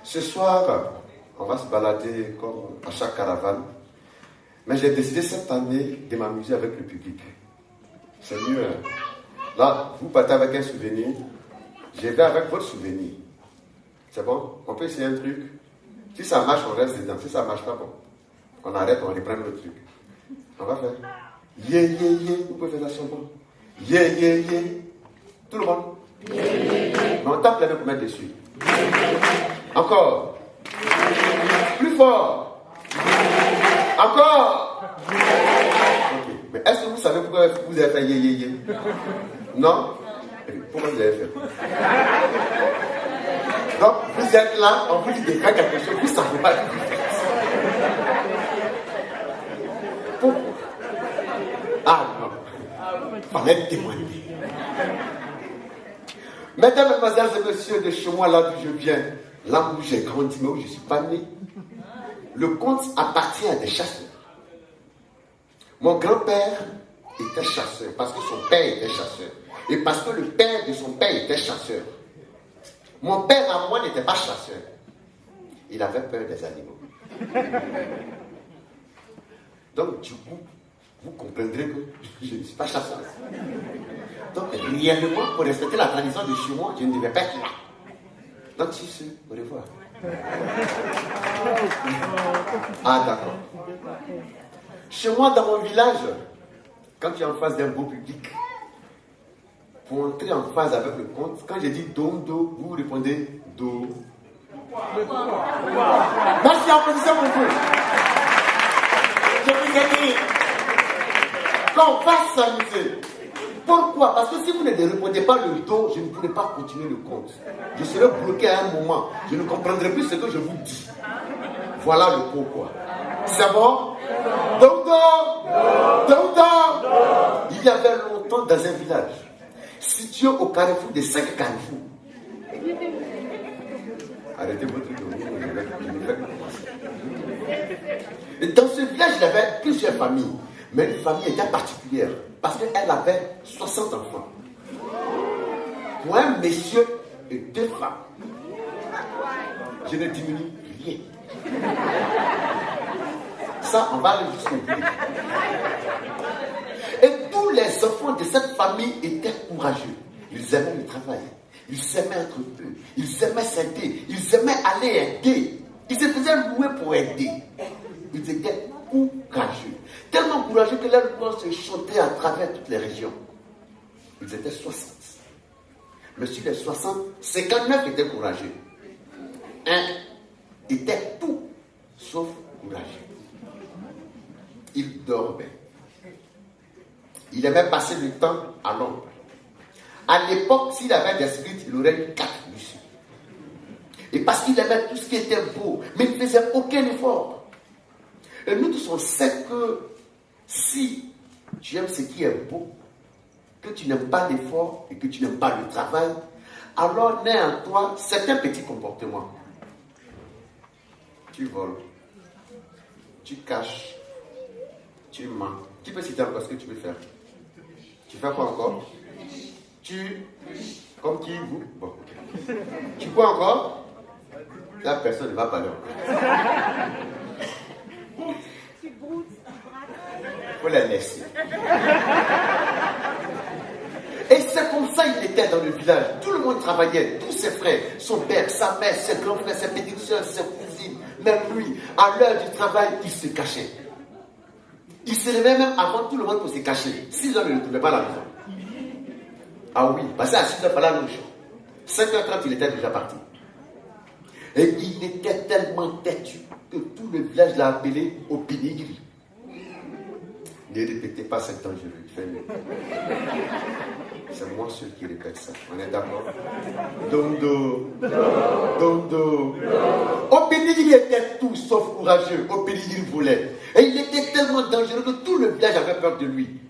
Ce soir, on va se balader comme à chaque caravane. Mais j'ai décidé cette année de m'amuser avec le public. C'est mieux. Hein? Là, vous partez avec un souvenir. Je vais avec votre souvenir. C'est bon? On peut essayer un truc. Si ça marche, on reste dedans. Si ça marche pas, bon. On arrête, on reprend le truc. On va faire. Yeah, yeah, yeah. Vous pouvez faire la chanson. Yeah, yeah, yeah. Tout le monde. Yeah, yeah, yeah. Mais on tape les mains pour mettre dessus. Encore. Plus fort. Encore. Ok. Mais est-ce que vous savez pourquoi vous avez fait yeah, yeah, yeah? Non? Pourquoi vous avez fait? Donc, vous êtes là, on vous dit de faire quelque chose, vous ne savez pas ce que vous faites. Pourquoi? Ah non. Il fallait témoigner. Mesdames, mesdemoiselles et messieurs, de chez moi, là d'où je viens, là où j'ai grandi, mais où je ne suis pas né, le conte appartient à des chasseurs. Mon grand-père était chasseur, parce que son père était chasseur. Et parce que le père de son père était chasseur. Mon père à moi n'était pas chasseur. Il avait peur des animaux. Donc, du coup, vous comprendrez que je ne suis pas chasseur. Donc, réellement, pour respecter la tradition de chez moi, je ne devais pas être là. Donc, si, si, au revoir. Ah, d'accord. Chez moi, dans mon village, quand tu es en face d'un beau public, pour entrer en phase avec le conte, quand je dis do, do, vous répondez do. Merci, applaudissez mon Dieu. Je vous ai dit qu'on va s'amuser. Pourquoi? Parce que si vous ne répondez pas le do, je ne pourrai pas continuer le conte. Je serai bloqué à un moment. Je ne comprendrai plus ce que je vous dis. Voilà le pourquoi. C'est bon? Do, do, do, do. Il y avait longtemps dans un village, situé au carrefour de 5 carrefours. Arrêtez votre truc, je vais commencer. Et dans ce village, il y avait plusieurs familles. Mais une famille était particulière, parce qu'elle avait 60 enfants. Pour un monsieur et 2 femmes. Je ne diminue rien. Ça, on va aller jusqu'au bout. Et tous les enfants de cette famille étaient courageux. Ils aimaient le travail. Ils aimaient être eux. Ils aimaient s'aider. Ils aimaient aller aider. Ils se faisaient louer pour aider. Ils étaient courageux. Tellement courageux que leur voix se chantait à travers toutes les régions. Ils étaient 60. Mais sur les 60, 59 étaient courageux. Un était tout sauf courageux. Il dormait. Il aimait passer le temps à l'ombre. À l'époque, s'il avait des spirites, il aurait eu 4 dessus. Et parce qu'il aimait tout ce qui était beau, mais il ne faisait aucun effort. Et nous tous, on sait que si tu aimes ce qui est beau, que tu n'aimes pas l'effort et que tu n'aimes pas le travail, alors naît en toi certains petits comportements. Tu voles, tu caches, tu mens. Tu peux citer encore ce que tu veux faire. Tu fais quoi encore? Tu, comme qui, vous? Bon, ok. Tu quoi encore? La personne ne va pas là. Il faut la laisser. Et c'est comme ça il était dans le village. Tout le monde travaillait, tous ses frères, son père, sa mère, ses grands frères, ses petites soeurs, ses cousines, même lui. À l'heure du travail, il se cachait. Il se réveillait même avant tout le monde pour se cacher. 6 heures, il ne trouvait pas la maison. Ah oui, parce qu'à 6 heures, il fallait aller au champ. 5h30, il était déjà parti. Et il était tellement têtu que tout le village l'a appelé au Pinigri. Ne répétez pas, c'est dangereux. C'est moi seul qui répète ça. On est d'accord? Dondo. Dondo. Au Pinigri, il était tout sauf courageux. Au Pinigri, il volait. Et il était tellement dangereux que tout le village avait peur de lui.